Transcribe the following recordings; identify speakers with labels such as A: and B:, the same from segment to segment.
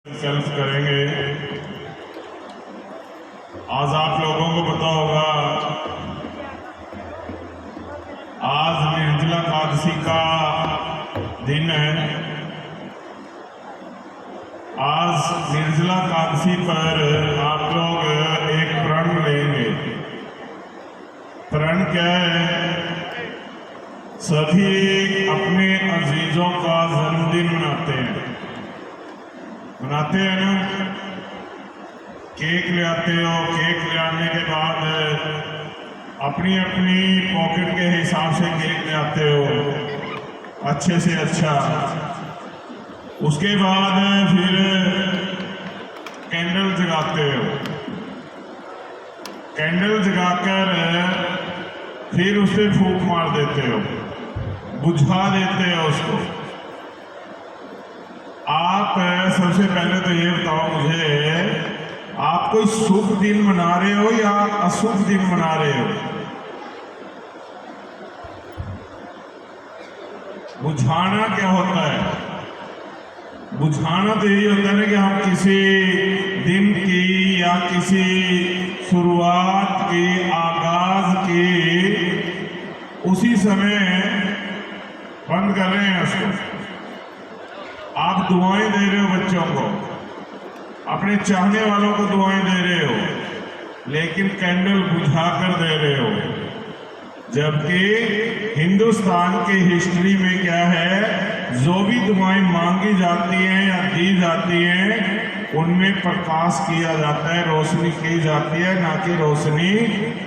A: Self करेंगे। आज आप लोगों को पता होगा, आज निर्जला एकादशी का दिन है। आज निर्जला एकादशी पर आप लोग एक प्रण लेंगे। प्रण क्या है? सभी अपने अजीजों का जन्मदिन मनाते हैं ना। केक ले आते हो, केक ले आने के बाद अपनी अपनी पॉकेट के हिसाब से केक ले आते हो, अच्छे से अच्छा। उसके बाद फिर कैंडल जगाते हो। कैंडल जगाकर फिर उस पर फूंक मार देते हो, बुझा देते हो उसको। आप सबसे पहले तो ये बताओ मुझे, आप कोई शुभ दिन मना रहे हो या अशुभ दिन मना रहे हो? बुझाना क्या होता है? बुझाना तो यही होता है ना कि हम किसी दिन की या किसी शुरुआत की, आगाज की उसी समय बंद कर रहे हैं उसको। आप दुआएं दे रहे हो बच्चों को, अपने चाहने वालों को दुआएं दे रहे हो, लेकिन कैंडल बुझा कर दे रहे हो। जबकि हिंदुस्तान की हिस्ट्री में क्या है, जो भी दुआएं मांगी जाती हैं या दी जाती हैं, उनमें प्रकाश किया जाता है, रोशनी की जाती है, ना कि रोशनी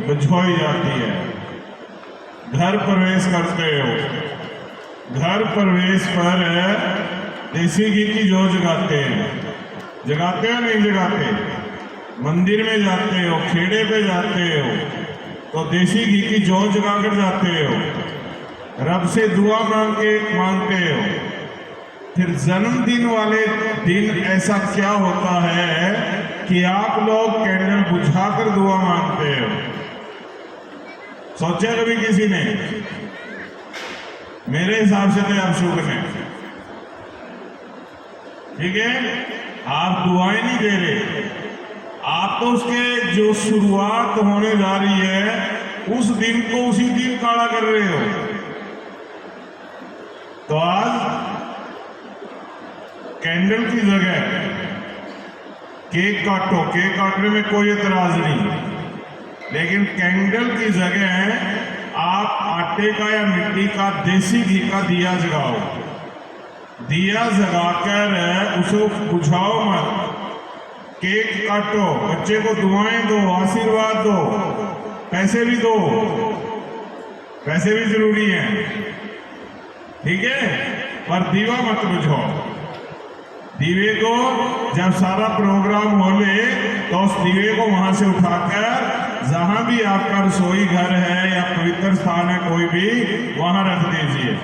A: बुझाई जाती है। घर प्रवेश करते हो, घर प्रवेश पर देसी घी की जोत जगाते हैं। जगाते हो नहीं जगाते? मंदिर में जाते हो, खेड़े पे जाते हो तो देसी घी की जोत जगाकर जाते हो, रब से दुआ मांगते हो। फिर जन्मदिन वाले दिन ऐसा क्या होता है कि आप लोग कैंडल बुझाकर दुआ मांगते हो? सोचा कभी किसी ने? मेरे हिसाब से तो आप शुभ हैं, ठीक है। आप दुआएं नहीं दे रहे, आप तो उसके जो शुरुआत होने जा रही है उस दिन को उसी दिन काढ़ा कर रहे हो। तो आज कैंडल की जगह केक काटो, केक काटने में कोई एतराज नहीं, लेकिन कैंडल की जगह आप आटे का या मिट्टी का देसी घी का दिया जगाओ। दिया जगाकर उसे बुझाओ मत, केक काटो, बच्चे को दुआएं दो, आशीर्वाद दो, पैसे भी दो, पैसे भी जरूरी हैं, ठीक है, पर दीवा मत बुझाओ। दीवे को जब सारा प्रोग्राम हो ले तो उस दीवे को वहां से उठाकर जहां भी आपका रसोई घर है या पवित्र स्थान है कोई भी, वहां रख दीजिए,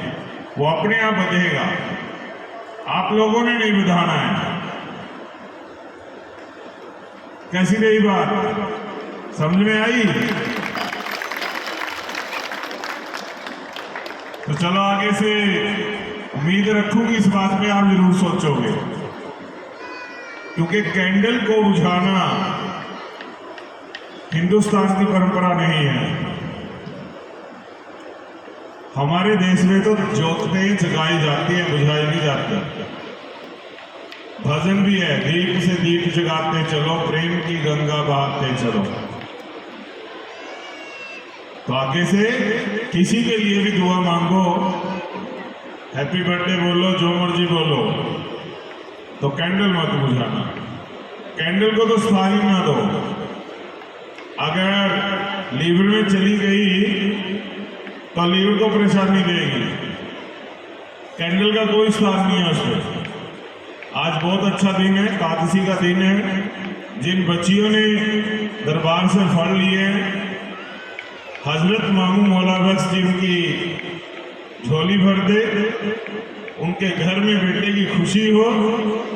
A: वो अपने आप बुझेगा। आप लोगों ने नहीं बुझाना है। कैसी रही बात? समझ में आई? तो चलो आगे से उम्मीद रखूंगी इस बात पे आप जरूर सोचोगे, क्योंकि कैंडल को बुझाना हिंदुस्तान की परंपरा नहीं है। हमारे देश में तो ज्योतें जगाई जाती है, बुझाई नहीं जाती। भजन भी है, दीप से दीप जगाते चलो, प्रेम की गंगा बहाते चलो। तो आगे से किसी के लिए भी दुआ मांगो, हैप्पी बर्थडे बोलो, जो मर्जी बोलो, तो कैंडल मत बुझाना। कैंडल को तो स्पार्किंग ना दो। अगर लीवर में चली गई तो लीवर को परेशानी देगी। कैंडल का कोई स्वाद नहीं है उसमें। आज बहुत अच्छा दिन है, एकादशी का दिन है। जिन बच्चियों ने दरबार से फल लिए, हजरत मामू मौला बख्श जी उनकी झोली भर दे, उनके घर में बेटे की खुशी हो,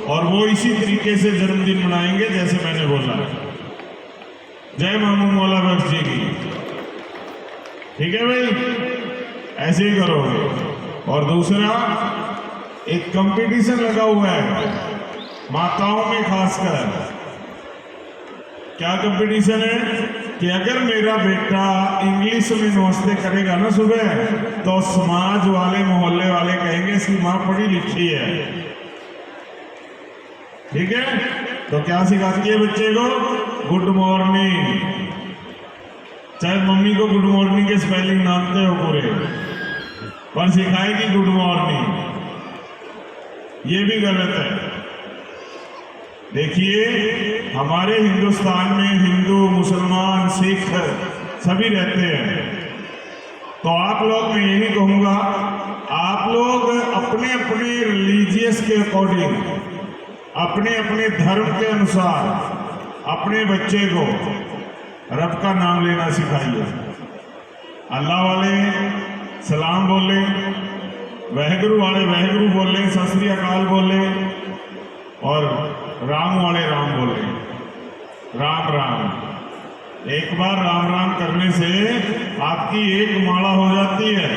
A: और वो इसी तरीके से जन्मदिन मनाएंगे जैसे मैंने बोला। जय मामू मौला बख्श जी की, ठीक है भाई, ऐसे ही करोगे। और दूसरा, एक कंपटीशन लगा हुआ है माताओं में खासकर क्या कंपटीशन है कि अगर मेरा बेटा इंग्लिश में नमस्ते करेगा ना सुबह, तो समाज वाले मोहल्ले वाले कहेंगे इसकी माँ पढ़ी लिखी है। ठीक है, तो क्या सिखाती है बच्चे को? Good morning. चाहे मम्मी को गुड मॉर्निंग के स्पेलिंग जानते हो पूरे, पर सिखाएगी गुड मॉर्निंग। ये भी गलत है। देखिए, हमारे हिंदुस्तान में हिंदू, मुसलमान, सिख सभी रहते हैं। तो आप लोग, मैं यही कहूँगा, आप लोग अपने अपने रिलीजियस के अकॉर्डिंग, अपने अपने धर्म के अनुसार अपने बच्चे को रब का नाम लेना सिखाइए। अल्लाह वाले सलाम बोले, वाहेगुरु वाले वाहेगुरु बोले, सत श्री अकाल बोले, और राम वाले राम बोले, राम राम। एक बार राम राम करने से आपकी एक माला हो जाती है।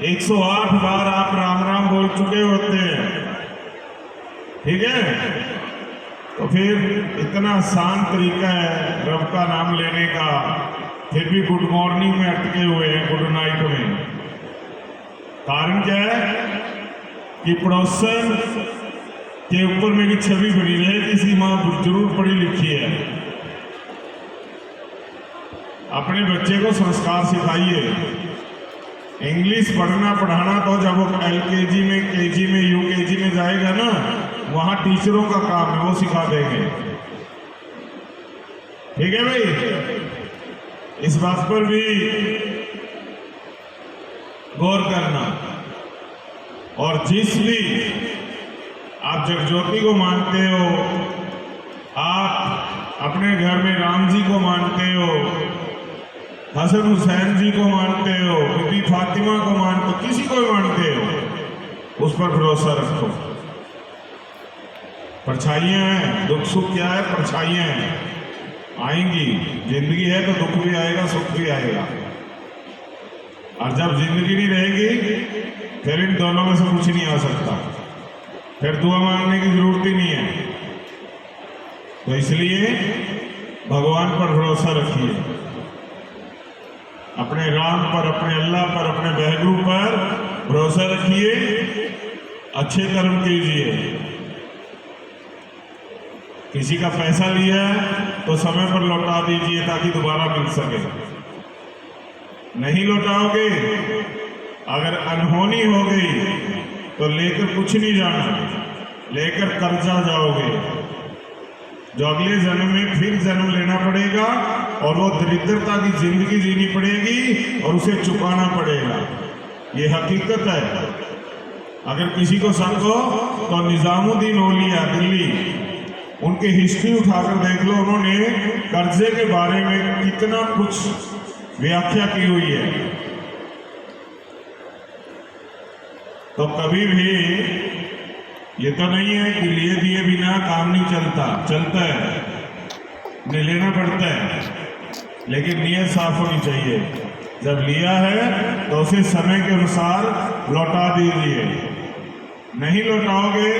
A: 108 बार आप राम राम बोल चुके होते हैं। ठीक है, तो फिर इतना आसान तरीका है रब का नाम लेने का, फिर भी गुड मॉर्निंग में अटके हुए हैं, गुड नाइट में। कारण क्या है कि पड़ोसन के ऊपर मेरी छवि बनी रहे, किसी माँ जरूर पढ़ी लिखी है। अपने बच्चे को संस्कार सिखाइए। इंग्लिश पढ़ना पढ़ाना तो जब वो LKG में, KG में, UKG में जाएगा ना, वहां टीचरों का काम है, वो सिखा देंगे। ठीक है भाई, इस बात पर भी गौर करना। और जिस भी आप जगज्योति को मानते हो, आप अपने घर में राम जी को मानते हो, हसन हुसैन जी को मानते हो, बीबी फातिमा को मानते हो, किसी को भी मानते हो, उस पर भरोसा रखो। परछाइयाँ हैं, दुख सुख क्या है? परछाइयाँ हैं, आएंगी। जिंदगी है तो दुख भी आएगा, सुख भी आएगा। और जब जिंदगी नहीं रहेगी, फिर इन दोनों में से कुछ नहीं आ सकता, फिर दुआ मांगने की जरूरत ही नहीं है। तो इसलिए भगवान पर भरोसा रखिए, अपने राम पर, अपने अल्लाह पर, अपने वाहेगुरु पर भरोसा रखिए, अच्छे कर्म कीजिए। किसी का पैसा लिया तो समय पर लौटा दीजिए ताकि दोबारा मिल सके। नहीं लौटाओगे, अगर अनहोनी हो गई तो लेकर कुछ नहीं जाना, लेकर कर्जा जाओगे, जो अगले जन्म में फिर जन्म लेना पड़ेगा, और वो दरिद्रता की जिंदगी जीनी पड़ेगी और उसे चुकाना पड़ेगा। ये हकीकत है। अगर किसी को शक हो तो निजामुद्दीन औलिया दिल्ली, उनकी हिस्ट्री उठाकर देख लो, उन्होंने कर्जे के बारे में कितना कुछ व्याख्या की हुई है। तो कभी भी ये तो नहीं है कि लिए दिए बिना काम नहीं चलता, चलता है, नहीं लेना पड़ता है, लेकिन नीयत साफ होनी चाहिए। जब लिया है तो उसे समय के अनुसार लौटा दीजिए। नहीं लौटाओगे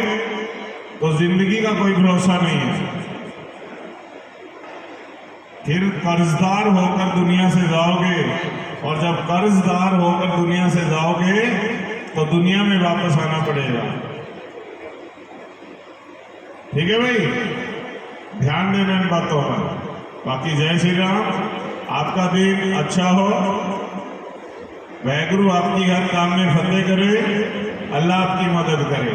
A: तो जिंदगी का कोई भरोसा नहीं है, फिर कर्जदार होकर दुनिया से जाओगे, और जब कर्जदार होकर दुनिया से जाओगे तो दुनिया में वापस आना पड़ेगा। ठीक है भाई, ध्यान देना इन बातों पर। बाकी जय श्री राम, आपका दिन अच्छा हो, वाहेगुरु आपकी हर काम में फतेह करे, अल्लाह आपकी मदद करे।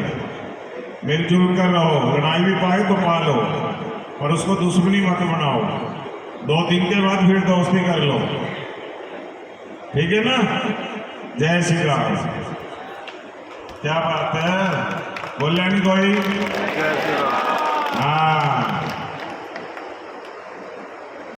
A: मिलजुल कर रहो, लड़ाई भी पाए तो पालो, और उसको दुश्मनी मत बनाओ। 2 दिन के बाद फिर दोस्ती कर लो, ठीक है ना? जय श्री राम। क्या बात है, बोल नहीं कोई? हाँ।